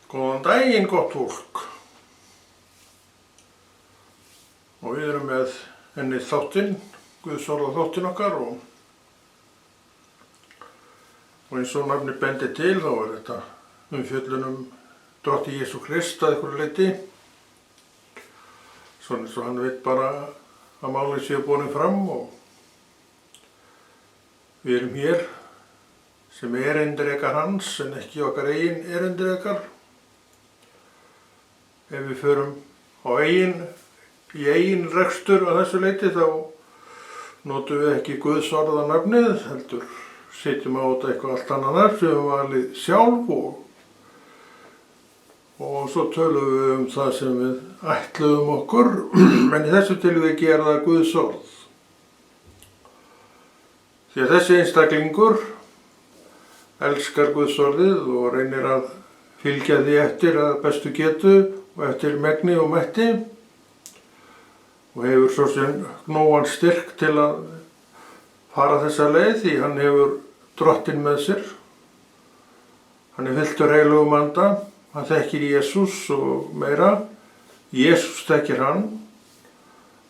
Góðan daginn, gott fólk. Og við erum með henni þáttinn, Guðsorða þáttinn okkar og eins og nafni bendir til þá er þetta umfjöllun Drottni Jesú Krist að einhverju leyti. Svona eins og hann veit bara að málið séu borin fram og við erum hér sem erindrekar hans en ekki okkar eigin erindrekar. Ef við förum í eigin rekstur að þessu leyti þá notum við ekki Guðsorða nafnið, heldur setjum á þetta eitthvað allt annað nafn sem við valið sjálf og svo tölum við það sem við ætluðum okkur, en í þessu tilviki er það Guðsorð. Því að þessi einstaklingur elskar Guðsorðið og reynir að fylgja því eftir að bestu getu og eftir megni og mætti og hefur svo sem nógan styrk til að fara þessa leið því hann hefur Drottinn með sér. Hann er fylltur heilugum anda, hann þekkir Jesús og meira. Jesús þekkir hann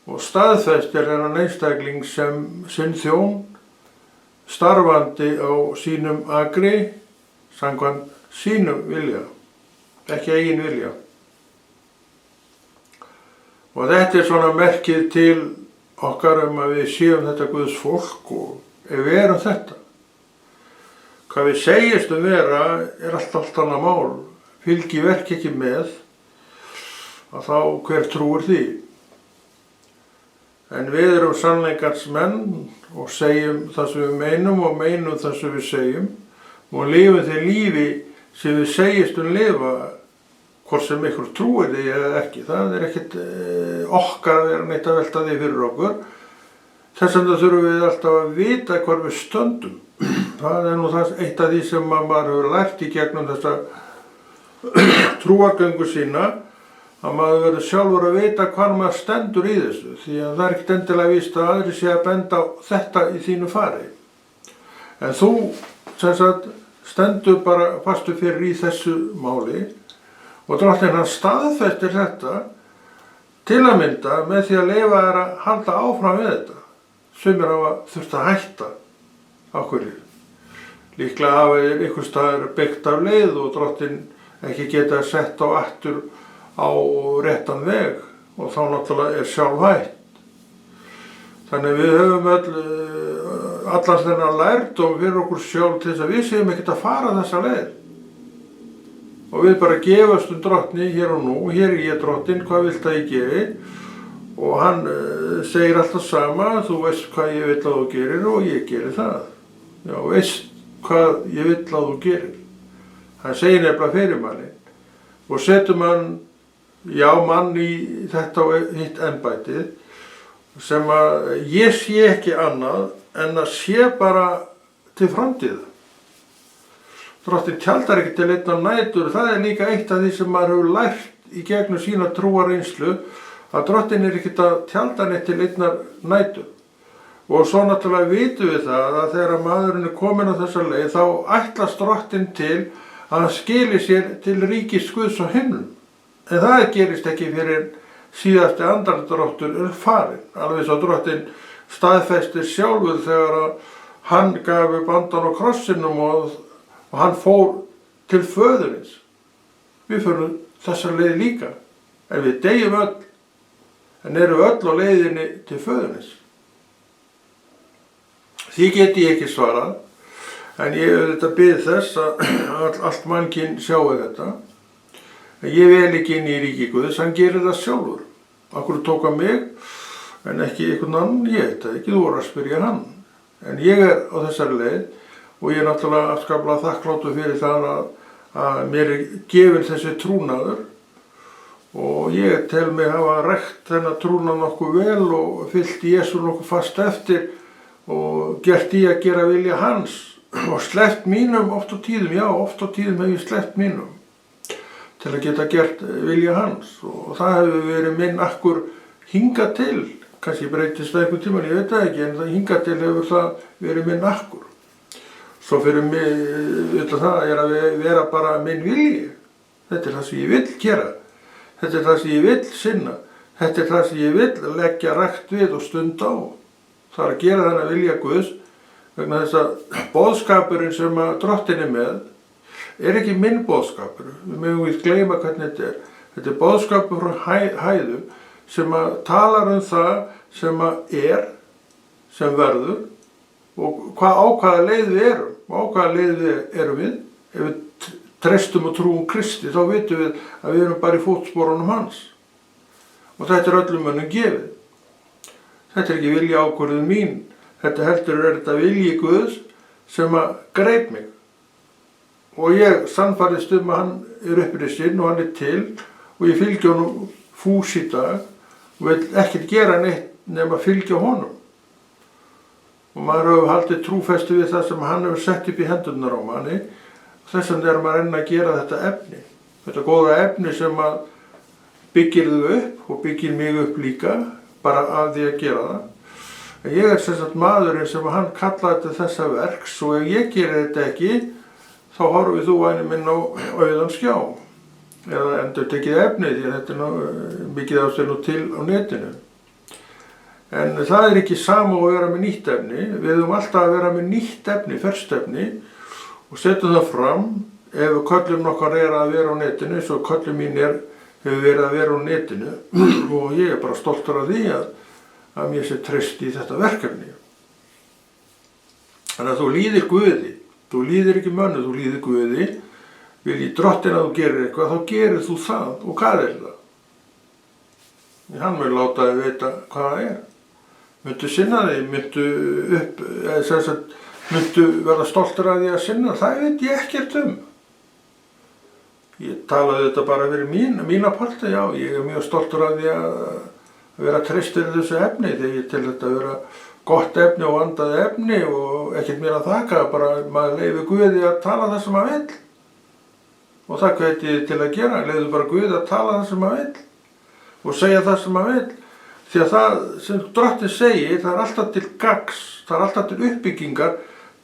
og staðfestir þennan einstakling sem sinn þjón starfandi á sínum akri samkvæmt sínum vilja, ekki eigin vilja. Og þetta er svona merkið til okkar að við séum þetta Guðs fólk og ef við erum þetta. Hvað við segjumst vera er allt annað mál. Fylgi verk ekki með að þá hver trúir því. En við erum sannleikans menn og segjum það sem við meinum og meinum það sem við segjum og lifum því lífi sem við segjumst lifa. Hvort sem ykkur trúir því eða ekki, það er ekkert okkar að vera neitt að velta því fyrir okkur. Þess vegna þurfum við alltaf að vita hvar við stöndum. Það er nú eitt af því sem maður hefur lært í gegnum þessa trúargöngu sína, að maður verður sjálfur að vita hvar maður stendur í þessu, því að það er ekkert endilega víst að aðrir sé að benda á þetta í þínu fari. En þú sem sagt stendur bara fastur fyrir í þessu máli. Og Drottinn hann staðfestir þetta til að mynda með því að leyfa þær að halda áfram við þetta. Sumir hafa þurft að hætta á hverju. Líklega hafa einhvers staðar byggt af leið og Drottinn ekki geta sett á aftur á réttan veg og þá náttúrulega er sjálf hætt. Þannig við höfum allan þennan lærdóm fyrir okkur sjálf til þess að við séum ekkert að fara þessa leið. Og við bara gefast Drottni hér og nú, hér er ég Drottinn, hvað vilt að ég geri? Og hann segir alltaf sama, þú veist hvað ég vill að þú gerir og ég geri það. Já, veist hvað ég vill að þú gerir. Hann segir nefnilega fyrirmanni og setur mann í þetta og hitt embættið sem að ég sé ekki annað en að sé bara til framtíðar. Drottinn tjaldar ekki til einnar nætur, það er líka eitt af því sem maður hefur lært í gegnum sína trúarreynslu að Drottinn er ekkert að tjalda neitt til einnar nætur. Og svo náttúrulega vitum við það að þegar maðurinn er komin á þessa leið þá ætlast Drottinn til að hann skili sér til ríkis Guðs á himnum. En það gerist ekki fyrir síðasti andardráttur er farinn. Alveg svo Drottinn staðfestir sjálfur þegar að hann gaf upp andan á krossinum og hann fór til föðurins. Við förum þessa leið líka, en við deyjum öll, en erum öll á leiðinni til föðurins. Því get ég ekki svarað, en ég auðvitað bið þess að allt mannkyn sjáu þetta. En ég vel ekki inn í ríki Guðs, hann gerir það sjálfur. Akkur tók hann mig, en ekki einhvern annan, ég veit það ekki, þú voru að spyrja hann. En ég er á þessari leið, og ég er náttúrulega afskaplega þakkláttur fyrir það að mér er gefin þessi trúnaður og ég tel mig hafa rækt þennan trúnað nokkuð vel og fylgt Jesú nokkuð fast eftir og gert í að gera vilja hans og sleppt mínum oft á tíðum, já oft á tíðum hef ég sleppt mínum til að geta gert vilja hans og það hefur verið minn akkur hingað til, kannski breytist það einhvern tímann, ég veit það ekki, en hingað til hefur það verið minn akkur. Svo fyrir mig, það er að vera bara minn vilji. Þetta það sem ég vill gera. Þetta það sem ég vill sinna. Þetta það sem ég vill leggja rækt við og stund á. Það að gera þennan vilja Guðs vegna þess að boðskapurinn sem að Drottinn með ekki minn boðskapur. Við megum ekki gleyma hvernig þetta er. Þetta boðskapur frá hæðum sem að talar það sem að sem verður og á hvaða leið við erum. Og á hvaða leið við erum við. Ef við treystum og trúum Kristi þá vitum við að við erum bara í fótsporunum hans. Og þetta öllum mönnum gefið. Þetta ekki vilja ákvörðun mín. Þetta heldur þetta vilji Guðs sem að greip mig. Og ég sannfærðist að hann upprisinn og hann til og ég fylgja honum fús í dag og vil ekkert gera neitt nema fylgja honum. Og maður hefur haldið trúfestu við það sem hann hefur sett upp í hendurnar á manni. Þess vegna maður enn að gera þetta efni. Þetta góða efni sem að byggir þau upp og byggir mig upp líka bara af því að gera það. En ég sem sagt maðurinn sem hann kallaði til þessa verks og ef ég gerir þetta ekki þá horfið þú væni minn á auðan skjá. Eða endur tekið efni því að þetta mikið af sér nú til á netinu. En það ekki sama að vera með nýtt efni. Við höfum alltaf að vera með nýtt efni, ferskt efni og setjum það fram ef köllum okkar að vera á netinu eins og köllum mín hefur verið að vera á netinu og ég bara stoltur af því að mér sé treyst í þetta verkefni. Þannig að þú líðir Guði, þú líðir ekki mönnu, þú líðir Guði. Vilji Drottinn að þú gerir eitthvað, þá gerir þú það. Og hvað það? Hann vil láta þig vita hvað það Myndu sinna því, myndu verða stoltur af því að sinna, það veit ég ekkert Ég talaði þetta bara fyrir mína parta, já, ég mjög stoltur af því að vera treystur í þessu efni, þegar ég til þetta að vera gott efni og vandað efni og ekkert mér að þakka, bara maður leyfi Guði að tala það sem maður vill. Og það hvet ég til að gera, leyfðu bara Guði að tala það sem maður vill og segja það sem maður vill. Því að það sem Drottinn segir, það alltaf til gagns, það alltaf til uppbyggingar,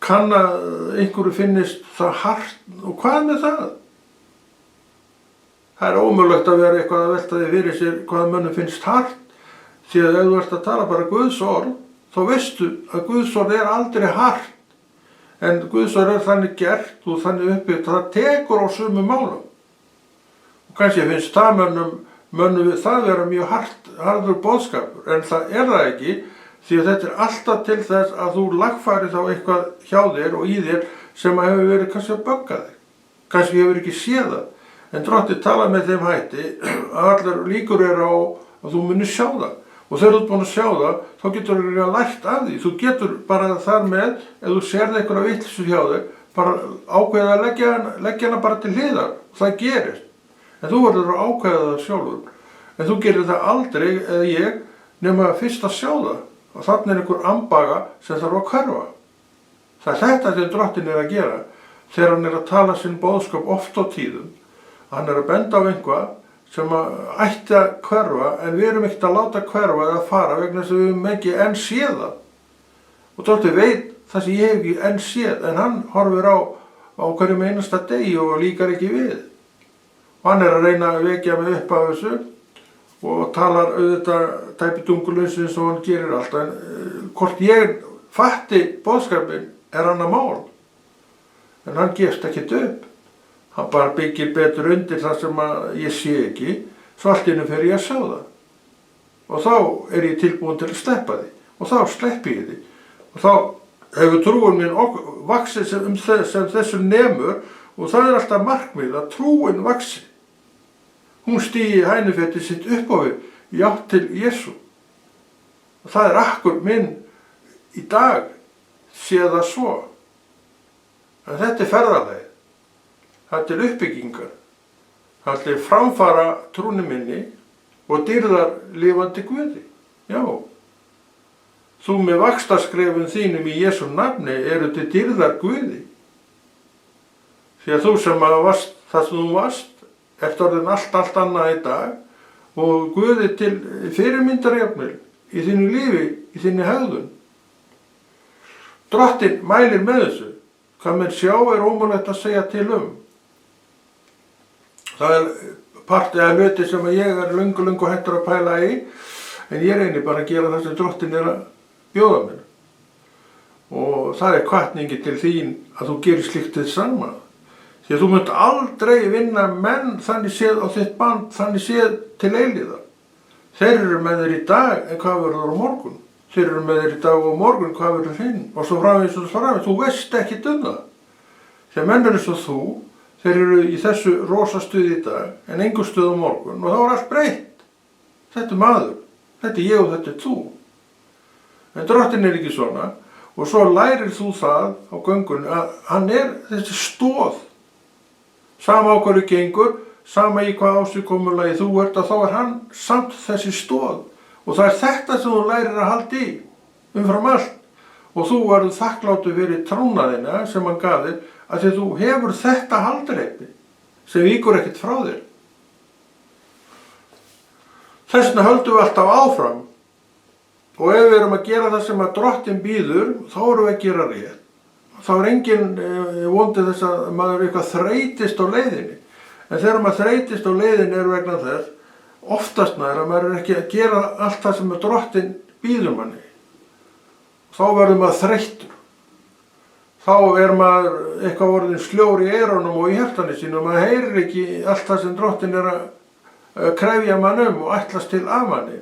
kann að einhverju finnist það hart og hvað með það? Það ómögulegt að vera eitthvað að velta því fyrir sér hvað mönnum finnst hart, því að ef þú ert að tala bara Guðs orð, þá veistu að Guðs orð aldrei hart, en Guðs orð þannig gert og þannig uppbyggt að það tekur á sömu málum. Og kannski finnst það mönnum við það vera mjög harður boðskapur, en það ekki, því að þetta alltaf til þess að þú lagfærir þá eitthvað hjá þér og í þér sem hefur verið kannski að bögga þig. Kannski hefur ekki séð það, en Drottinn talar með þeim hætti að allar líkur á að þú munir sjá það. Og þegar þú ert búin að sjá það, þá getur þú lært af því. Þú getur bara þar með, ef þú sérð eitthvað vitleysu hjá þig, bara ákveða að leggja hana bara til hliðar. Það gerist. En þú verður að ákveða það sjálfur. En þú gerir það aldrei, eða ég, nema fyrst að sjá það. Og þannig einhver ambaga sem þarf að hverfa. Það þetta sem Drottinn að gera, þegar hann að tala sinn boðskap oft á tíðum. Hann að benda á einhvað sem ætti að hverfa, en við erum ekkert að láta hverfa eða fara vegna þess að við höfum ekki enn séð það. Og Drottinn veit það sem ég hef ekki enn séð, en hann horfir á hverjum einasta degi og líkar ekki við. Og hann að reyna að vekja mig upp af þessu og talar auðvitað tæpitungulaus eins og hann gerir alltaf. En hvort ég fatti boðskapinn annað mál, en hann gefst ekkert upp. Hann bara byggir betur undir það sem ég sé ekki, svo allt í einu fer ég að sjá það. Og þá er ég tilbúin til að sleppa því, og þá sleppi ég því. Og þá hefur trúin mín vaxið sem þessu nemur, og það er alltaf markmið að trúin vaxi. Hún stígi hænufetið sitt upp á við, í átt til Jesú. Og það er akkur minn í dag, sé það svo. En þetta er ferðalagið. Það er til uppbyggingar, það er til framfara trúni minni og dýrðar lifandi Guði. Já, þú með vaxtarskrefum þínum í Jesú nafni eru til dýrðar Guði. Því að þú sem varst það sem þú varst, ert orðin allt annað í dag og Guði til fyrirmyndarjafnvel í þínu lífi, í þínu hegðun. Drottinn mælir með þessu, hvað menn sjá er ómögulegt að segja til Það er partið af hluti sem ég er löngu hættur að pæla í, en ég reyni bara að gera það sem Drottinn er að bjóða mér. Og það er hvatningi til þín að þú gerir slíkt þitt sama. Því að þú munt aldrei vinna menn þannig séð á þitt band, þannig séð til eilíðar. Þeir eru með þér í dag, en hvað verður á morgun? Þeir eru með þér í dag og morgun, hvað verður hinn? Og svo framvegis og framvegis, þú veist ekkert um það. Þegar menn eru svo þú, þeir eru í þessu rosa stuði í dag, en engu stuð á morgun, og þá er allt breytt. Þetta er maður, þetta er ég og þetta er þú. En Drottinn er ekki svona, og svo lærir þú það á göngunni að hann er þessi stoð. Sama á hverju gengur, sama í hvað ásigkomulagi þú ert, að þá er hann samt þessi stoð. Og það er þetta sem þú lærir að halda í, umfram allt. Og þú verður þakkláttur fyrir trúnaðina sem hann gaf þér, að því þú hefur þetta haldreipi sem víkur ekkert frá þér. Þess vegna höldum við alltaf áfram. Og ef við erum að gera það sem að Drottinn býður, þá erum við að gera rétt. Þá er engin vondið þess að maður eitthvað þreytist á leiðinni. En þegar maður þreytist á leiðinni er vegna þess, oftast nær að maður er ekki að gera allt það sem Drottinn býður manni. Þá verður maður þreyttur. Þá er maður eitthvað orðinn sljór í eyrunum og í hjartanu sínu og maður heyrir ekki allt það sem Drottinn er að krefja mann og ætlast til af manni.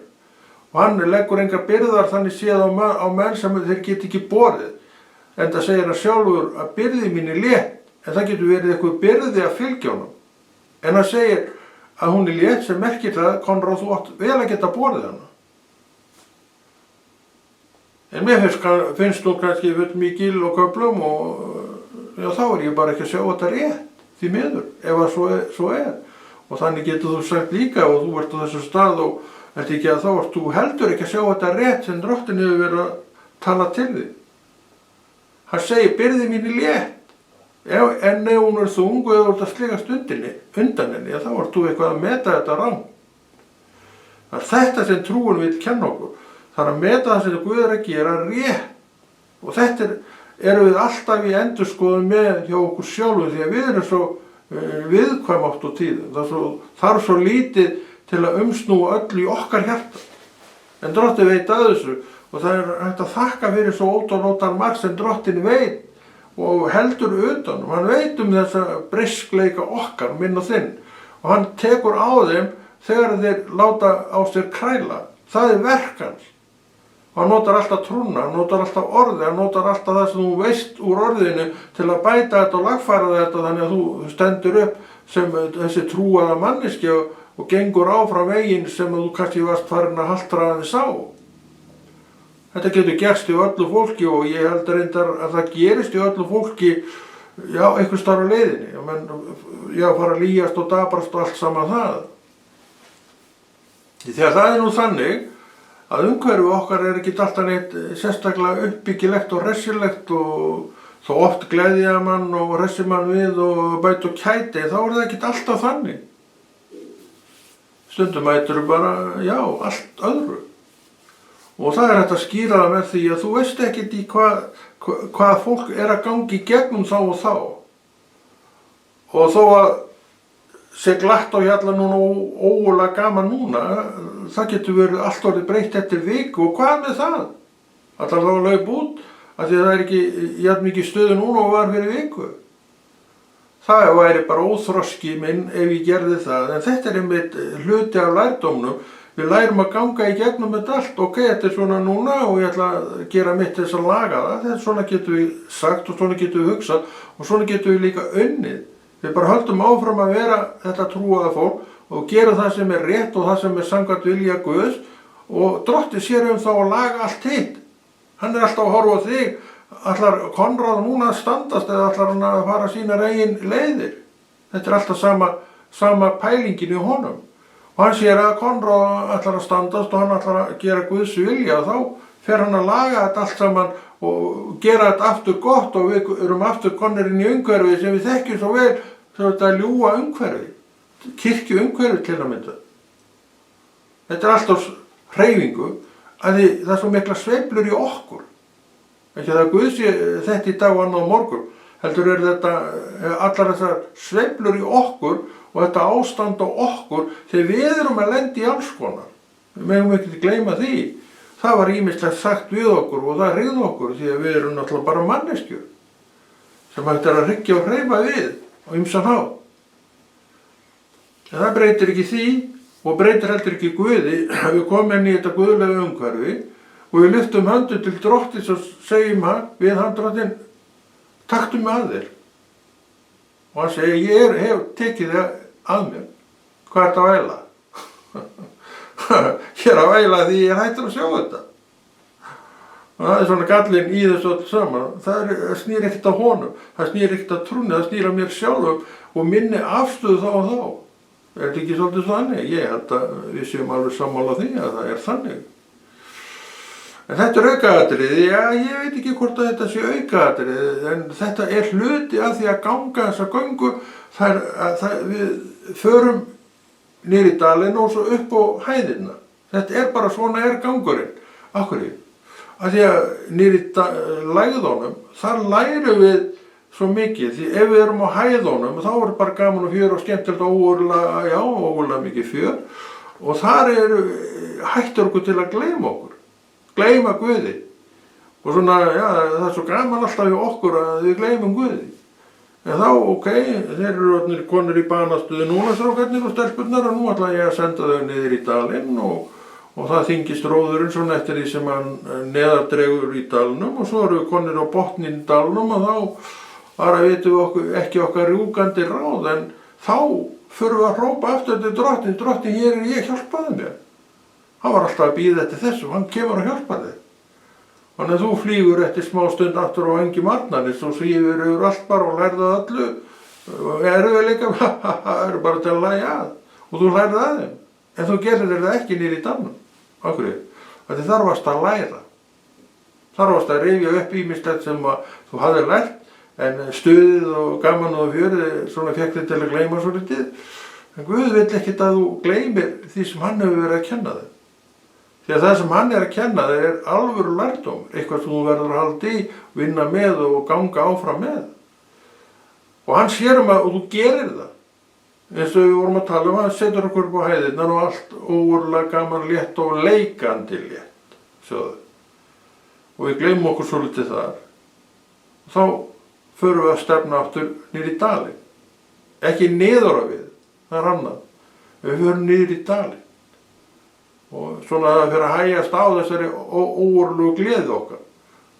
Og hann leggur engar byrðar þannig séð á menn sem þeir get ekki borið. En það segir hann sjálfur að byrði mín er létt, en það getur verið eitthvað byrði að fylgja honum. En hann segir að hún er létt sem merkir það, Konráð, þú átt vel að geta borið hana. En mér finnst nú kannski full mikil og köflum og já, þá er ég bara ekki að sjá þetta rétt, því miður, ef að svo er. Og þannig getur þú sagt líka og þú ert á þessu stað og ert ekki að þá ert þú heldur ekki að sjá þetta rétt sem Drottinn hefur verið að tala til þig. Hann segir, byrði mín er létt, en ef hún er þung og ef þú ert að sligast undan henni, þá ert þú eitthvað að meta þetta rangt. Það er þetta sem trúin vill kenna okkur. Það er að meta það sem Guð er að gera rétt. Og þetta erum við alltaf í endurskoðun með hjá okkur sjálfum því að við erum svo viðkvæm oft á tíðum. Það er svo lítið til að umsnúa öll í okkar hjarta. En Drottinn veit að þessu og það er hægt að þakka fyrir svo ótal margt sem Drottinn veit og heldur utan. Hann veit þessa briskleika okkar, minn og þinn. Og hann tekur á þeim þegar þeir láta á sér kræla. Það er verk hans. Og hann notar alltaf trúna, hann notar alltaf orði, hann notar alltaf það sem þú veist úr orðinu til að bæta þetta og lagfæra þetta þannig að þú stendur upp sem þessi trúaða manneskja og gengur áfram veginn sem þú kannski varst farin að haltra aðeins á. Þetta getur gerst í öllu fólki og ég held reyndar að það gerist í öllu fólki, já, einhvers staðar á leiðinni. Já, fara að lýjast og dabrast og allt saman það. Þegar það er nú þannig að umhverfi okkar er ekki alltaf neitt sérstaklega uppbyggilegt og hressilegt og þó oft gleðja mann og hressi mann við og bæti og kæti, þá er það ekki alltaf þannig. Stundum mætir bara, já, allt öðru. Og það er hægt að skýra það með því að þú veist ekkert í hvað fólk er að gangi í gegnum þá og þá. Og þó að sé glatt á hjalla núna og ógulega gaman núna, það getur verið allt orðið breytt eftir viku og hvað með það? Allar þá að laup út, af því að það er ekki jafn mikið stöðu núna og var fyrir viku. Það væri bara óþroski minn ef ég gerði það, en þetta er einmitt hluti af lærdómnum. Við lærum að ganga í gegnum þetta allt, ok, þetta er svona núna og ég ætla að gera mitt til þess að laga það. Þetta svona getum við sagt og svona getum við hugsað og svona getum við líka unnið. Við bara höldum áfram að vera þetta trúaða fólk og gera það sem er rétt og það sem er samkvæmt vilja Guðs og Drottinn sér þá að laga allt hitt. Hann er alltaf að horfa á þig, ætlar Konráð núna að standast eða ætlar hann að fara sínar eigin leiðir. Þetta er alltaf sama pælingin í honum. Og hann sér að Konráð ætlar að standast og hann ætlar að gera Guðs vilja og þá fer hann að laga þetta allt saman og gera þetta aftur gott og við erum aftur komnir inn í umhverfi sem við þekkjum svo vel, þetta ljúga umhverfi, kirkjuumhverfi til að mynda. Þetta er alltaf hreyfingu, að það er svo mikla sveiflur í okkur. Ekki það Guð sé þetta í dag og annað á morgun, heldur þetta allar þessar sveiflur í okkur og þetta ástand á okkur þegar við erum að lenda í alls konar. Við megum ekki gleyma því. Það var ýmislegt sagt við okkur og það hryggði okkur því að við erum náttúrulega bara manneskjur sem hægt að hryggja og hreyfa við á ýmsan hátt. En það breytir ekki því og breytir heldur ekki Guði að við komum inn í þetta guðlega umhverfi og við lyftum höndum til Drottins og segjum við hann Drottinn, taktu mig að þér. Og hann segir, ég hef tekið það að mér. Hvað ertu að væla? Ég að væla því ég hættur að sjá þetta. Og það svona gallinn í þessu öllu saman. Það snýr ekkert að honum, það snýr ekkert að trúnni, það snýr að mér sjálfum og minni afstöðu þá og þá. Er þetta ekki svolítið þannig? Ég held að við séum alveg sammála því að það er þannig. En þetta aukaatriði, já, ég veit ekki hvort að þetta sé aukaatriði, en þetta hluti af því að ganga þessa göngu, við förum niður í dalinn og svo upp á hæðina. Þetta bara svona gangurinn. Af hverju? Af því að niður í lægðunum, þar lærum við svo mikið, því ef við erum á hæðunum, þá bara gaman og fjör og skemmtilegt ógurlega mikið fjör, og þar hættur okkur til að gleyma okkur. Gleyma Guði. Og svona, það svo gaman alltaf í okkur að við gleymum Guði. En þá, þeir eru konur í banastuði núna strákarnir og stelpurnar og nú ætla ég að senda þau niður í dalinn og það þyngist róðurinn svona eftir því sem hann neðardregur í dalnum og svo eru við konir á botninn í dalnum og þá bara vitum við ekki okkar rjúkandi ráð en þá förum við að hrópa aftur til Drottinn, Drottinn, hér ég, hjálpaðu mér. Hann var alltaf að bíða eftir þessu, hann kemur að hjálpa þig. Þannig að þú flýgur eftir smá stund aftur á engi marnanis og svífur yfir allt bara og lærðu öllu. Erfiðleika, það eru bara til að lægja að. Og þú lærðu að þeim. En þú gerir það ekki niður í dalnum. Af hverju? Þetta þarfast að læra. Þarfast að rifja upp ýmislegt sem þú hafðir lært, en stuðið og gaman og fjörið svona fékk þig til að gleyma svo litið. En Guð vill ekkert að þú gleymir því sem hann hefur verið að kenna þig. Því að það sem hann að kenna þig alvöru lærdóm, eitthvað sem þú verður að halda í, vinna með og ganga áfram með. Og hann sér og þú gerir það. Eins og við vorum að tala hann setur okkur upp á hæðirnar og allt ógurlega gaman létt og leikandi létt. Sjáðu. Og við gleymum okkur svolítið þar. Þá förum við að stefna aftur niður í dalinn. Ekki niður á við, það annað. Við förum niður í dalinn. Og svona það fyrir að hægjast á þessari ógurlegu gleði okkar.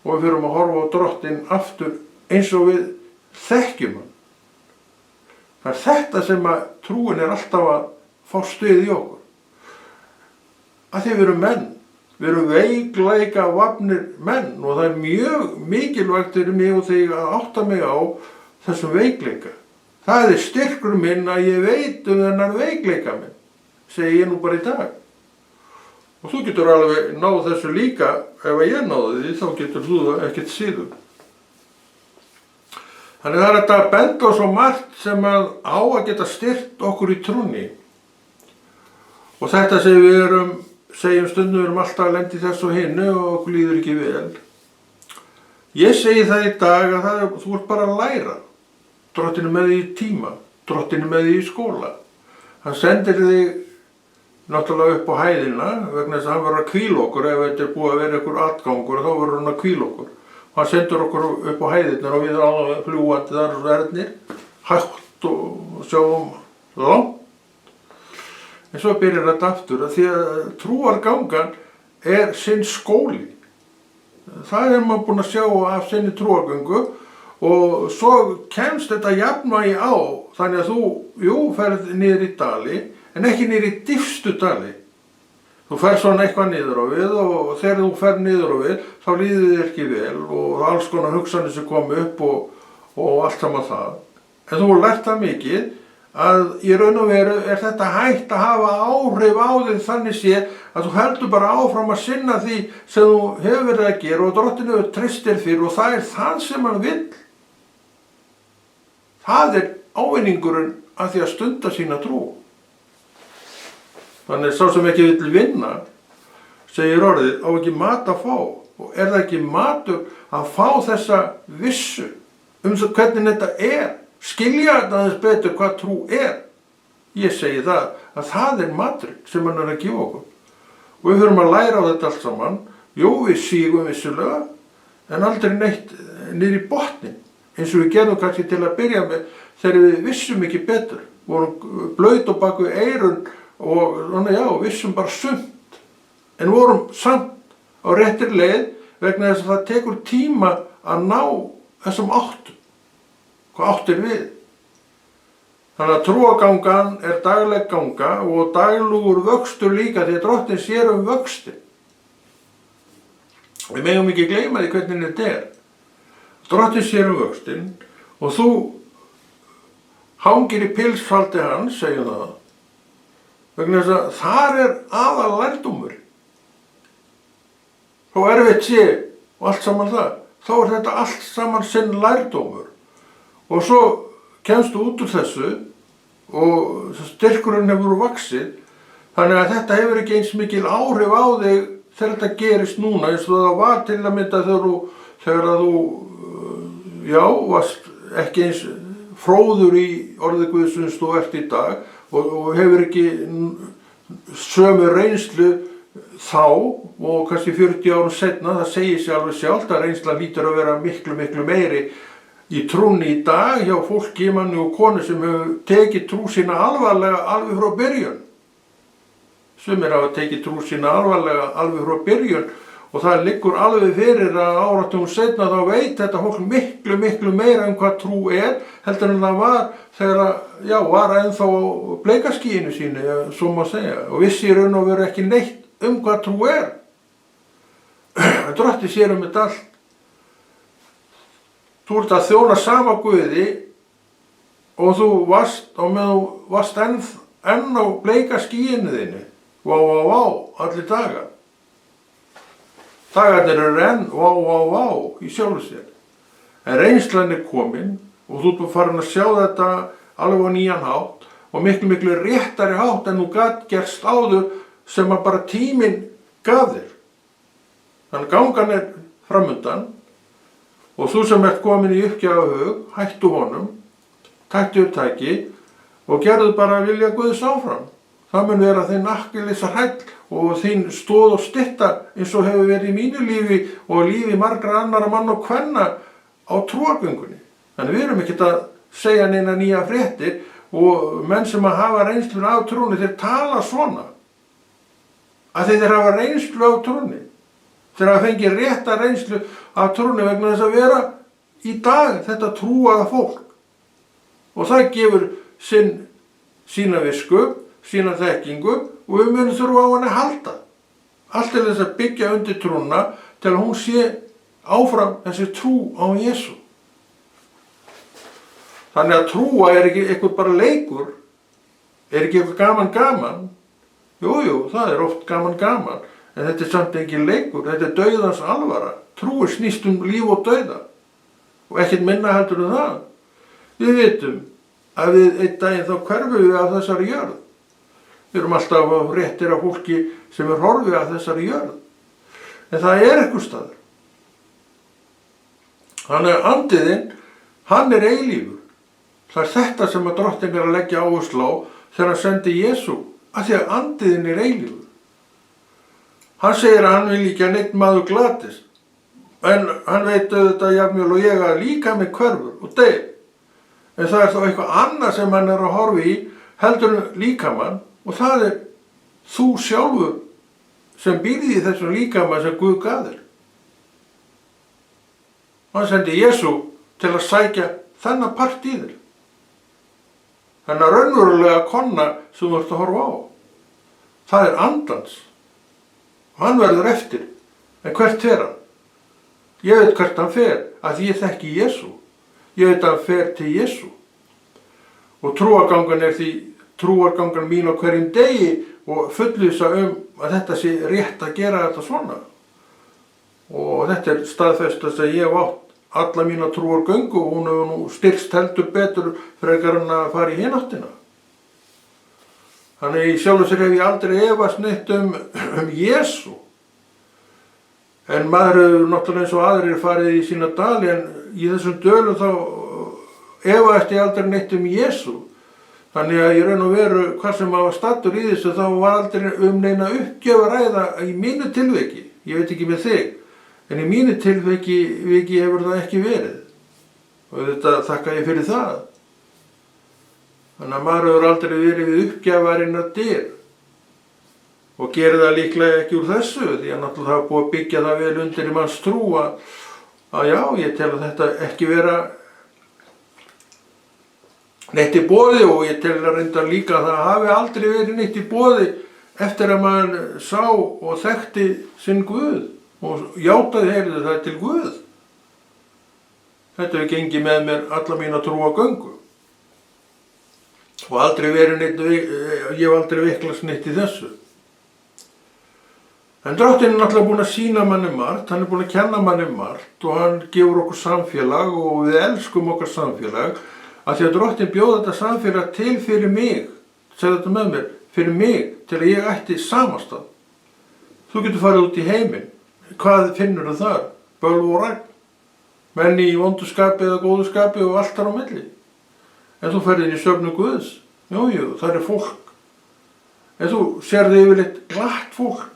Og við fyrum að horfa á Drottinn aftur eins og við þekkjum hann. Það er þetta sem að trúin alltaf að fá stuð í okkur. Að því við erum menn. Við erum veikleika vafnir menn og það er mjög mikilvægt fyrir mig og þig að átta mig á þessum veikleika. Það er styrkur minn að ég veit þennan veikleika minn, segi ég nú bara í dag. Og þú getur alveg náð þessu líka, ef ég náði því, þá getur þú það ekkert síður. Þannig það er þetta að benda á svo margt sem á að geta styrkt okkur í trúnni. Og þetta sem við segjum stundum, við erum alltaf að lenda í þessu og hinnu og okkur líður ekki vel. Ég segi það í dag að þú ert bara að læra. Drottinn er með því í tíma, Drottinn er með því í skóla. Hann sendir þig náttúrulega upp á hæðina vegna þess að hann verður að hvíla okkur ef þetta er búið að vera einhver atgangur þá verður hann að hvíla okkur. Hann sendur okkur upp á hæðirnar og við erum alveg fljúgandi þar og verðnir, hægt og sjáum langt. En svo byrjar þetta aftur að því að trúargangan sinn skóli. Það maður búinn að sjá af sinni trúargöngu og svo kemst þetta jafnvægi á þannig að þú, ferð niður í dali en ekki niður í dýpstu dali. Þú ferð svona eitthvað niður á við og þegar þú ferð niður á við þá líður þér ekki vel og alls konar hugsanir sem kom upp og allt saman það. En þú hefur lært það mikið að í raun og veru þetta hægt að hafa áhrif á þig þannig séð að þú heldur bara áfram að sinna því sem þú hefur verið að gera og Drottinn hefur treyst þér fyrir og það það sem hann vill. Það ávinningurinn að því að stunda sína trú. Þannig sá sem ekki vill vinna, segir orðið, á ekki mat að fá. Og það ekki matur að fá þessa vissu hvernig þetta skilja þetta aðeins betur hvað trú Ég segi það, að það er maturinn sem hann að gefa okkur. Og við þurfum að læra á þetta allt saman. Jú, við sígum vissulega, en aldrei neitt niður í botnin, eins og við gerðum kannski til að byrja með þegar við vissum ekki betur. Vorum blöyt á baku eyrun og þannig vissum bara sumt, en vorum samt á réttir leið vegna þess að það tekur tíma að ná þessum áttum. Hvað áttir við? Þannig að trúargangan er dagleg ganga og daglegur vöxtur líka því að Drottinn sér vöxtin. Við megum ekki gleyma því hvernig þetta er. Drottinn sér vöxtin og þú hangir í pilsfaldi hans, segjum það, vegna þess að þar er aðal lærdómur. Þó erfitt sé og allt saman það, þá er þetta allt saman sinn lærdómur. Og svo kemstu út úr þessu og styrkurinn hefur vaxið, þannig að þetta hefur ekki eins mikil áhrif á þig þegar þetta gerist núna, eins og það var til að mynda þegar þú varst ekki eins fróður í orði Guðs eins og þú ert í dag og hefur ekki sömu reynslu þá og kannski 40 árum seinna. Það segir sig alveg sjálft að reynslan hlýtur að vera miklu meiri í trúnni í dag hjá fólki, manni og konu sem hefur tekið trú sína alvarlega alveg frá byrjun. Sumir hafa tekið trú sína alvarlega alveg frá byrjun og það liggur alveg fyrir að áratugum seinna þá veit þetta fólk miklu meira hvað trú heldur en það var þegar var ennþá á bleikaskýinu sínu, svo má segja, og vissi í raun og veru ekki neitt hvað trú er. Drottinn sér þetta allt. Þú ert að þjóna sama Guði og þú varst enn á bleika skýinu þinni. Vá, allir dagar. Dagarnir eru enn vá í sjálfu sér. En reynslan er komin og þú ert farin að sjá þetta alveg á nýjan hátt og miklu réttari hátt en þú gat gerst áður sem að bara tíminn gaf þér. Þannig gangan er framundan og þú sem ert komin í uppgjafahug, hættu honum, taktu upp tæki og gerðu bara vilja Guðs áfram. Það mun vera þinn akkilesarhæll og þín stoð og stytta eins og hefur verið í mínu lífi og lífi margra annara manna og kvenna á trúargöngunni. Þannig við erum ekkert að segja neina nýja fréttir og menn sem að hafa reynslu af trúnni, þeir tala svona. Að þeir hafa reynslu af trúnni. Þeir hafa fengið rétta reynslu af trúnni vegna þess að vera í dag þetta trúaða fólk. Og það gefur sína visku, sína þekkingu og við munum þurfa á henni að halda. Allt til þess að byggja undir trúna til að hún sé áfram þessi trú á Jesú. Þannig að trúa er ekki eitthvað bara leikur, er ekki eitthvað gaman. Jú, það er oft gaman, en þetta er samt engin leikur, þetta er dauðans alvara. Trúi snýst líf og dauða og ekkert minna heldur en það. Við vitum að við einn daginn þá hverfum við af þessari jörð. Við erum alltaf réttir af fólki sem horfið af þessari jörð. En það er eitthvað staður. Þannig að andiðinn, hann er eilífur. Það er þetta sem að Drottinn er að leggja áherslu á þegar hann sendi Jesú, af því að andiðinn er eilífur. Hann segir að hann vil ekki að neitt maður glatist, en hann veit auðvitað jafnvel og ég að líka með hverfur og deyr. En það er þá eitthvað annað sem hann er að horfa í heldur líkamann og það er þú sjálfur sem býrði í þessum líkamann sem Guð gaf þér. Hann sendi Jesú til að sækja þennan part í þér. Þennan raunverulega konna sem þú ert að horfa á. Það er andans. Hann verður eftir. En hvert fer hann? Ég veit hvert hann fer, að ég þekki Jesú. Ég veit að hann fer til Jesú. Og trúargangan er því trúargangan mín á hverjum degi og fullvissa að þetta sé rétt að gera þetta svona. Og þetta er staðfestast að ég hef átt alla mína trúargöngu og hún hefur nú styrkst heldur betur frekar en að fara í hináttina. Þannig í sjálfu sér hef ég aldrei efast neitt Jesú. En maður hefur náttúrulega eins og aðrir farið í sína dali, en í þessum dölum þá efast ég aldrei neitt Jesú. Þannig að í raun og veru, hvað sem var staddur í þessu, þá var aldrei neina uppgjöf að ræða í mínu tilviki. Ég veit ekki með þig, en í mínu tilviki hefur það ekki verið. Og þetta þakka ég fyrir það. Þannig að maður hefur aldrei verið við uppgjafarinnar dyr. Og gerir það líklega ekki úr þessu, því að náttúrulega hafa búið að byggja það vel undir í manns trú að já, ég tel að þetta ekki vera neitt í boði, og ég tel að reynda líka að það hafi aldrei verið neitt í boði eftir að maður sá og þekkti sinn Guð og játaði, heyrðu, það til Guð. Þetta hefur gengið með mér alla mína trúargöngu. Og aldrei verið neitt, ég hef aldrei viklast neitt í þessu. En Drottinn er náttúrulega búinn að sýna manni margt, hann er búinn að kenna manni margt og hann gefur okkur samfélag og við elskum okkar samfélag af því að Drottinn bjóð þetta samfélag til fyrir mig, segðu þetta með mér, fyrir mig, til að ég ætti samastað. Þú getur farið út í heiminn, hvað finnur þú þar? Bölv og ragn, menn í vondu skapi eða góðu skapi og allt þar á milli. En þú ferð inn í söfnu Guðs, jú, það er fólk. En þú sérði yfirleitt glatt fólk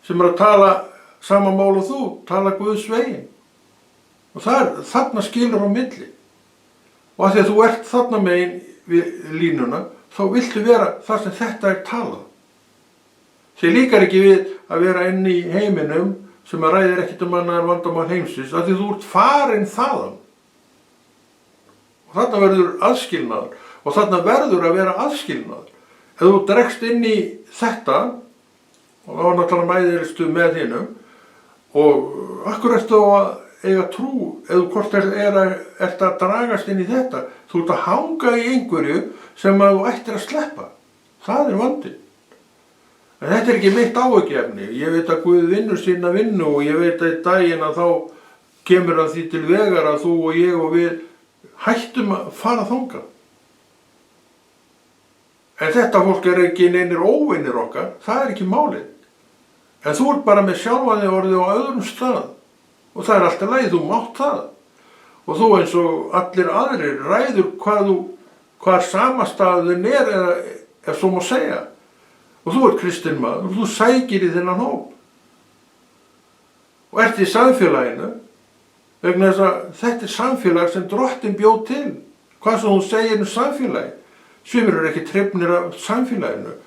sem að tala sama mál og þú, tala Guðs veginn. Og þarna skilur á milli. Og af því að þú ert þarna megin við línuna, þá viltu vera þar sem þetta er talað. Þér líkar ekki við að vera inn í heiminum sem að ræðir ekkert annar vandamál heimsins, af því þú ert farinn þaðan. Og þarna verður aðskilnaður, og þarna verður að vera aðskilnaður. Ef þú dregst inn í þetta, og þá náttúrulega mæðiristu með hinnum, og akkur ertu að eiga trú, eða hvort ert að dragast inn í þetta, þú ert að hanga í einhverju sem að þú ættir að sleppa. Það er vandinn. En þetta er ekki mitt áhyggjuefni. Ég veit að Guð vinnur sína vinnu og ég veit að í daginn að þá kemur að því til vegar að þú og ég og við hættum að fara þangað. En þetta fólk er ekki neinir óvinir okkar, það er ekki málið. En þú ert bara með sjálfan þig orðið á öðrum stað og það er alltaf lagi, þú mátt það. Og þú eins og allir aðrir ræður hvar samastaðin eða ef svo má segja. Og þú ert kristinn maður og þú sækir í þennan hóp. Og ert í samfélaginu, vegna þess að þetta er samfélag sem Drottinn bjó til. Hvað sem þú segir samfélagi. Sumir eru ekki hrifnir af samfélaginu.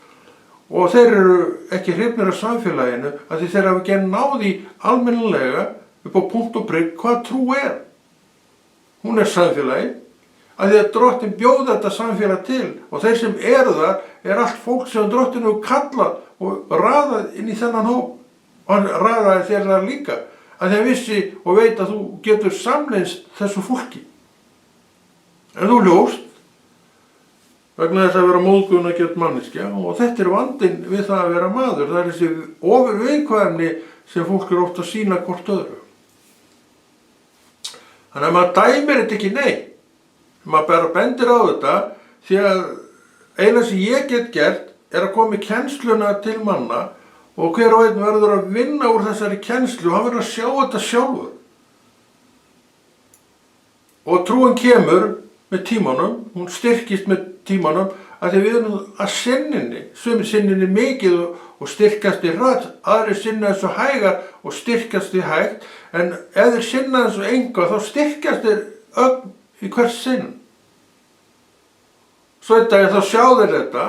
Og þeir eru ekki hrifnir af samfélaginu af því þeir hafa ekki náð í almennilega upp á punkt og prikk hvað trú er. Hún er samfélagi, af því að Drottinn bjóð þetta samfélag til og þeir sem eru þar er allt fólk sem Drottinn hefur kallað og raðað inn í þennan hóp. Og hann raðaði þér þar líka, af því að vissi og veit að þú getur samleinst þessu fólki. En þú ljóst, vegna þess að vera móðgunargjörn manneskja og þetta er vandinn við það að vera maður. Það er þessi ofurviðkvæmni sem fólk er oft að sýna hvort öðru. Þannig að maður dæmir þetta ekki neitt. Maður bara bendir á þetta því að eina sem ég get gert er að koma í kennsluna til manna og hver og einn verður að vinna úr þessari kennslu og hann verður að sjá þetta sjálfur. Og trúin kemur með tímanum, hún styrkist með tímanum að því við erum að sinninni, sumir sinninni mikið og styrkast í hratt, aðrir sinna þessu hægar og styrkast í hægt, en ef þeir sinna þessu enga þá styrkast þeir ögn í hvers sinn. Svo þetta þá sjá þeir þetta,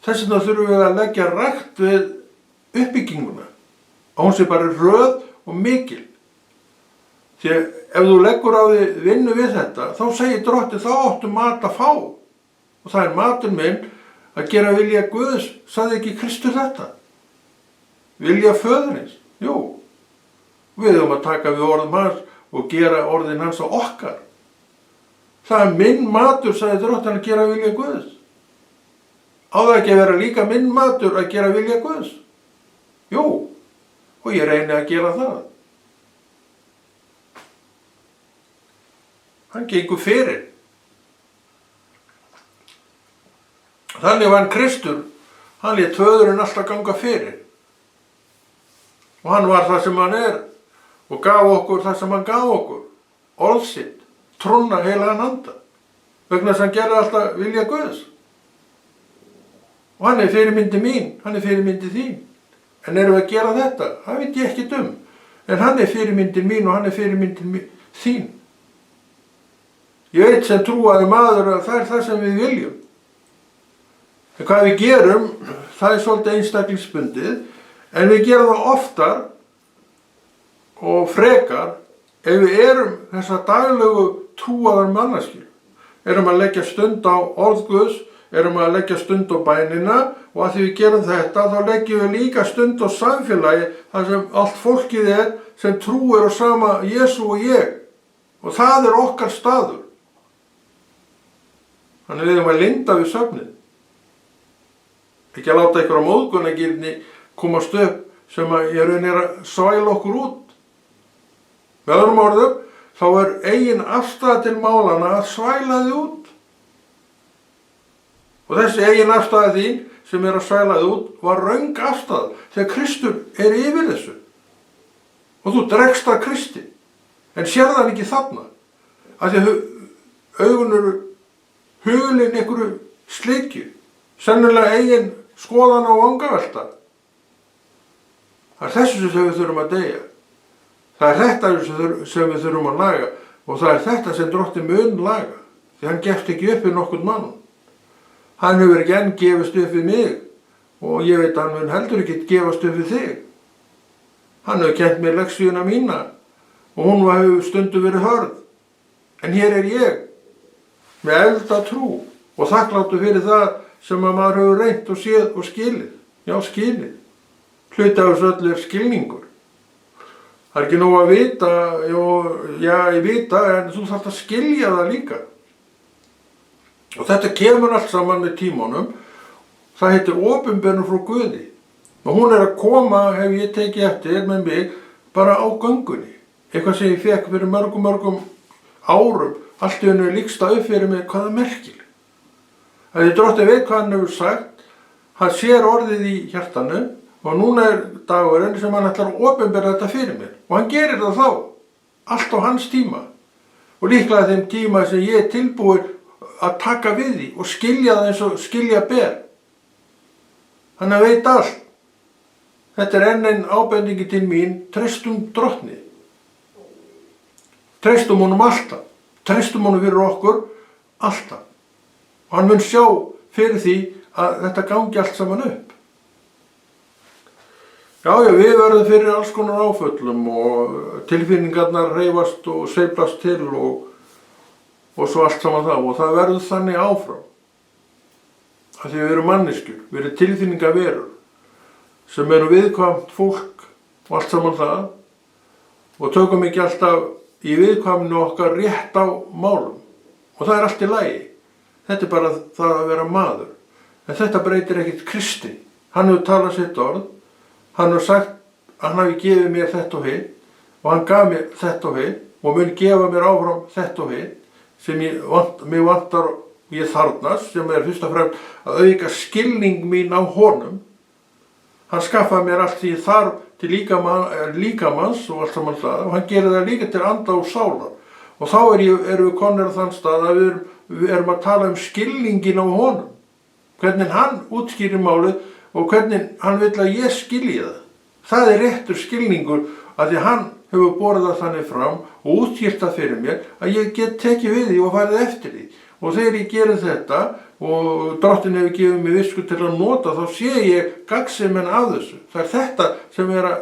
þess vegna þurfum við að leggja rækt við uppbygginguna, að hún sé bara röð og mikil. Því að ef þú leggur á því vinnu við þetta, þá segir Drottinn þá áttu mat að fá. Og það er matur minn að gera vilja Guðs, sagði ekki Kristur þetta? Vilja föðurins? Jú. Við höfum að taka við orðum hans og gera orðin hans á okkar. Það er minn matur, sagði Drottinn, að gera vilja Guðs. Á það ekki að vera líka minn matur að gera vilja Guðs? Jú. Og ég reyni að gera það. Hann gengur fyrir. Þannig var hann Kristur, hann lét föðurinn alltaf ganga fyrir. Og hann var það sem hann er og gaf okkur það sem hann gaf okkur. Orð sitt, trúna heilagan anda. Vegna þess að hann gerði alltaf vilja Guðs. Og hann er fyrirmyndi mín, hann er fyrirmyndi þín. En erum við að gera þetta? Það veit ég ekki um. En hann er fyrirmyndi mín og hann er fyrirmyndi þín. Ég veit sem trúaður maður að það er það sem við viljum. En hvað við gerum, það er svolítið einstaklingsbundið, en við gerum það oftar og frekar ef við erum þessa daglegu trúaðar manneskjur. Erum að leggja stund á orð Guðs, erum að leggja stund á bænina og að því við gerum þetta þá leggjum við líka stund á samfélagi þar sem allt fólkið er sem trúir á sama Jesú og ég. Og það er okkar staður. Þannig við erum að linda við söfnið. Ekki að láta einhverja móðgunargirni komast upp sem að ég raunir að svæla okkur út. Með öðrum orðum, þá er eigin afstaða til málana að svæla þið út. Og þessi eigin afstaða þín sem er að svæla þið út var röng afstaða þegar Kristur er yfir þessu. Og þú dregst að Kristi, en sér það ekki þarna. Af því að augun eru hulin einhverju slikju, sennilega eigin skoðan á vangavelta. Það er þessu sem við þurfum að deyja. Það er þetta sem við þurfum að laga og það er þetta sem Drottinn mun laga, því hann gefst ekki upp við nokkurn mann. Hann hefur ekki enn gefist upp við mig og ég veit að hann mun heldur ekki gefast upp við þig. Hann hefur kennt mér leksíuna mína og hún hefur stundum verið hörð. En hér er ég með elda trú og þakkláttur fyrir það sem að maður hefur reynt og séð og skilið. Já, skilið. Hluti af þessu öllu er skilningur. Það er ekki nóg að vita, ég vita, en þú þarft að skilja það líka. Og þetta kemur allt saman með tímanum. Það heitir opinberun frá Guði. Og hún er að koma, hef ég tekið eftir með mig, bara á göngunni. Eitthvað sem ég fekk fyrir mörgum árum. Allt í hennu líksta upp fyrir mig hvað það merkir. Það er Drottinn veit hvað hann hefur sagt. Hann sér orðið í hjartanu. Og núna er dagurinn sem hann ætlar að opinbera þetta fyrir mér. Og hann gerir það þá. Allt á hans tíma. Og líklega þeim tíma sem ég er tilbúin að taka við því og skilja það eins og skilja ber. Hann veit allt. Þetta er enn einn ábendingi til mín. Treystum Drottni. Treystum honum alltaf. Treystum honum fyrir okkur alltaf. Og hann mun sjá fyrir því að þetta gangi allt saman upp. Já, við verðum fyrir alls konar áföllum og tilfinningarnar hreyfast og sveiflast til og svo allt saman það og það verður þannig áfram. Af því við erum manneskjur, við erum tilfinningaverur sem eru viðkvæmt fólk og allt saman það og tökum ekki alltaf í viðkvæmni okkar rétt á málum og það er allt í lagi. Þetta er bara það að vera maður. En þetta breytir ekkert Kristi. Hann hefur talað sitt orð. Hann hefur sagt að hann hafi gefið mér þetta og hitt og hann gaf mér þetta og hitt og mun gefa mér áfram þetta og hitt sem mig vantar og ég þarfnast sem er fyrst og fremst að auka skilning mín á honum. Hann skaffaði mér allt því ég þarf til líkamanns og allt saman það og hann gerir það líka til anda og sálar. Og þá erum við konur á þann stað að við erum að tala um skilningin á honum. Hvernig hann útskýrir málið og hvernig hann vill að ég skilji það. Það er réttur skilningur að því hann hefur borið það þannig fram og útskýrt það fyrir mér að ég get tekið við því og farið eftir því. Og þegar ég gerir þetta og Drottinn hefur gefið mér visku til að nota þá sé ég gagnsemin af þessu. Það er þetta sem er að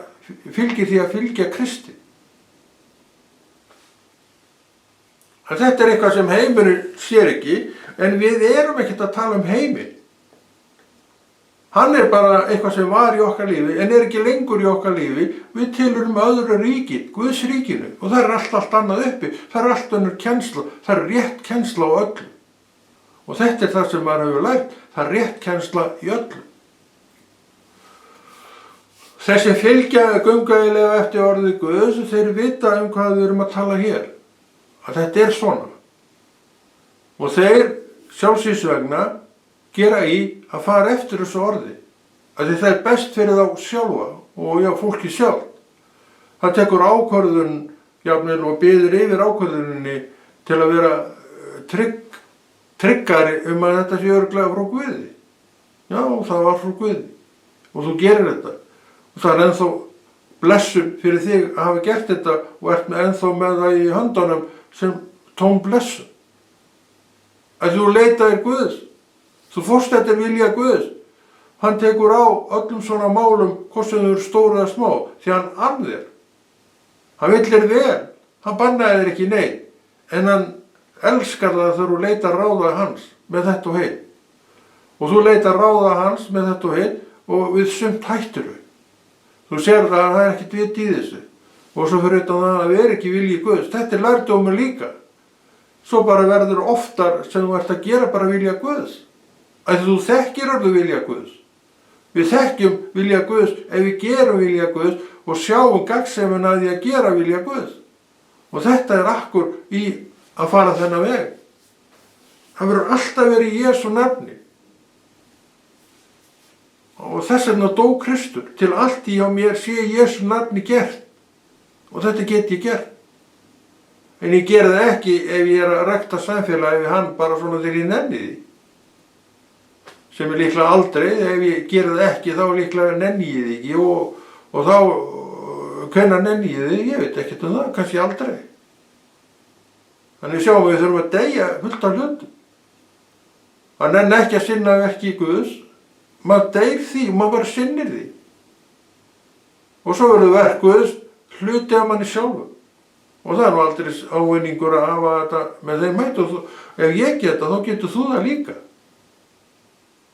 fylgja því að fylgja Kristi. Þetta er eitthvað sem heimurinn sér ekki en við erum ekkert að tala um heiminn. Hann er bara eitthvað sem var í okkar lífi, en er ekki lengur í okkar lífi. Við tilheyrum öðru ríki, Guðs ríkinu. Og það er allt annað uppi. Það er allt önnur kennsla. Það er rétt kennsla á öllu. Og þetta er það sem maður hefur lært. Það er rétt kennsla í öllu. Þessi fylgja gaumgæfilega eftir orðið Guðs, þeir vita hvað við erum að tala hér. Að þetta er svona. Og þeir sjálfsins vegna gera í að fara eftir þessu orði. Að því það er best fyrir þá sjálfa og fólki sjálf. Það tekur ákvörðun jafnvel og biður yfir ákvörðuninni til að vera tryggari að þetta sé örugglega frá Guði. Já, það var frá Guði. Og þú gerir þetta. Og það ennþá blessun fyrir þig að hafa gert þetta og ert ennþá með það í höndunum sem tóm blessun. Að þú leitaðir Guðs. Þú fórst eftir vilja Guðs. Hann tekur á öllum svona málum, hvort sem þau eru stóru eða smá, því hann ann þér. Hann vill þér vel. Hann bannaði þér ekki nei. En hann elskar það þegar þú leitar ráða hans með þetta og hinn. Og þú leitar ráða hans með þetta og hinn og við sumt hættir þau. Þú sér það að það er ekkert vit í þessu. Og svo fyrir utan það að við erum ekki vilji Guðs. Þetta er lærdómur líka. Svo bara verður oftar sem þú ert að gera bara vilja Guðs. Að þú þekkir alveg vilja Guðs. Við þekkjum vilja Guðs ef við gerum vilja Guðs og sjáum gagnsemina að því að gera vilja Guðs. Og þetta er akkur í að fara þennan veg. Það verður alltaf verið í Jesú nafni. Og þess vegna dó Kristur til allt í á mér sé Jesú nafni gert. Og þetta get ég gert. En ég geri það ekki ef ég er að rækta samfélagi við hann bara svona þegar ég nenni því. Sem er líklega aldrei, ef ég geri það ekki þá líklega nenni ég því ekki og þá, hvenær nenni ég því, ég veit ekkert um það, kannski aldrei. Þannig sjáum við þurfum að deyja fullt af hlutum. Að nenni ekki að sinna verki Guðs, maður deyr því, maður bara sinnir því. Og svo verður verk Guðs hluti af manni sjálfum. Og það er nú aldrei ávinningur að hafa þetta með þeim hætt og ef ég geta þá getur þú það líka.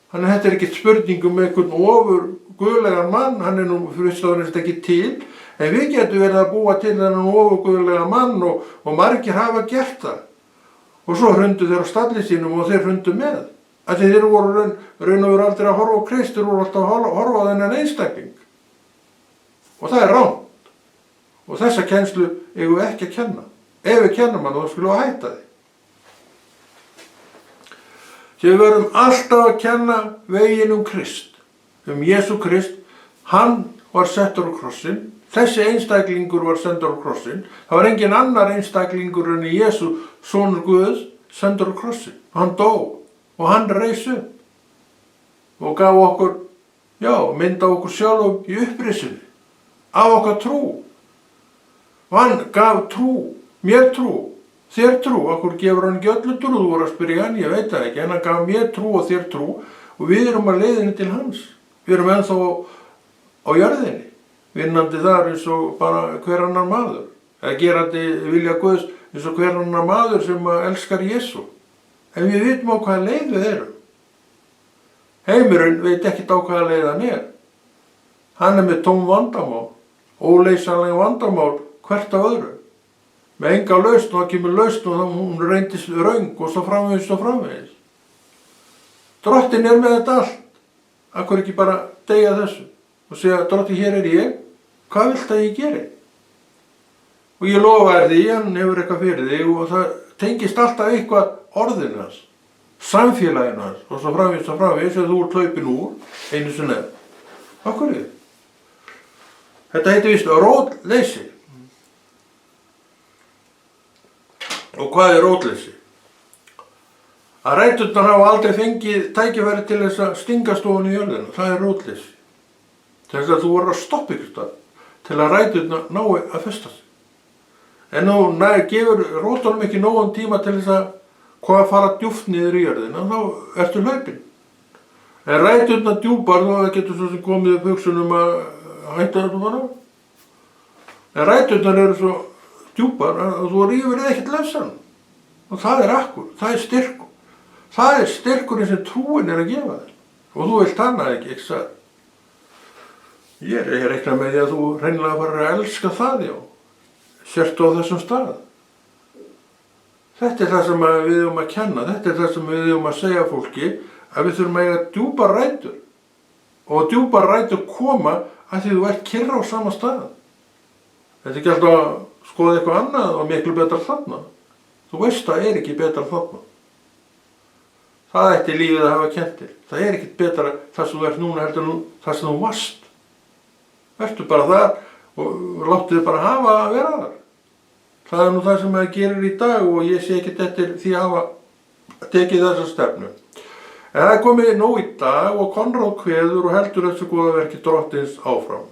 Þannig að þetta er ekkert spurning um einhvern ofur guðlegan mann, hann er nú fyrst ekki til, en við getum verið að búa til þennan ofur guðlegan mann og margir hafa gert það. Og svo hrundu þeir á stalli sínum og þeir hrundu með. Af því þeir voru raun og veru aldrei að horfa á Krist, þeir voru alltaf að horfa á þennan einstakling. Og það er rangt. Og þessa kennslu eigum við ekki að kenna. Ef við kennum hann þá skulum við hætta því. Því við verðum alltaf að kenna veginn Krist, Jesú Krist, hann var settur á krossinn, þessi einstaklingur var sendur á krossinn, það var engin annar einstaklingur en Jesú, sonur Guðs, sendur á krossinn. Hann dó og hann reis upp og gaf okkur, mynda okkur sjálf í upprisunni, af okkar trú. Hann gaf trú, mér trú. Þér trú, okkur gefur hann ekki öllu trú, þú voru að spyrja hann, ég veit það ekki, en hann gaf mér trú og þér trú og við erum að leiðinni til hans. Við erum ennþá á jörðinni, vinnandi þar eins og bara hver annar maður, eða gerandi vilja Guðs eins og hver annar maður sem elskar Jesú. En við vitum á hvaða leið við erum. Heimurinn veit ekkert á hvaða leið hann er. Hann er með tóm vandamál, óleysanleg vandamál hvert af öðru. Með enga lausn og það kemur lausn og þá hún reyndist röng og svo framvegis og framvegis. Drottinn er með þetta allt. Akkur ekki bara deyja þessu og segja, Drottinn, hér er ég, hvað vilt að ég geri? Og ég lofa þér því, hann hefur eitthvað fyrir þig og það tengist alltaf eitthvað orðinu hans, samfélaginu hans og svo framvegis eða þú ert hlaupin úr einu sinni. Akkur er? Þetta heitir víst rótleysi. Og hvað er rótleysi? Að ræturnar hafa aldrei fengið tækifæri til þess að stingast ofan í jörðina. Það er rótleysi. Þess að þú voru að stoppa ykkur stað til að ræturnar nái að festa sig. En þú gefur rótunum ekki nógan tíma til þess að fara djúpt niður í jörðina, þá ertu hlaupin. En ræturnar djúpar, þá getur svo sem komið upp hugsunum að hætta þetta bara. En ræturnar eru svo djúpar að þú rífur ekkert lausan. Og það er akkur, það er styrkur. Það er styrkurinn sem trúin er að gefa þér. Og þú vilt hana ekki sagði. Ég reikna með því að þú hreinlega farir að elska það, sértu á þessum stað. Þetta er það sem við eigum að kenna, þetta er það sem við eigum að segja fólki, að við þurfum að eiga djúpar rætur. Og djúpar rætur koma að því þú ert kyrra á sama stað. Þetta er ekki alltaf að skoða eitthvað annað og miklu betra þarna. Þú veist það er ekki betra þarna. Það ætti lífið að hafa kennt þér. Það er ekkert betra það sem þú ert núna heldur en það sem þú varst. Vertu bara þar og láttu þig bara hafa að vera þar. Það er nú það sem það gerir í dag og ég sé ekkert eftir því að hafa tekið þessa stefnu. En það er komið nóg í dag og Konráð kveður og heldur þessu góða verki Drottins áfram.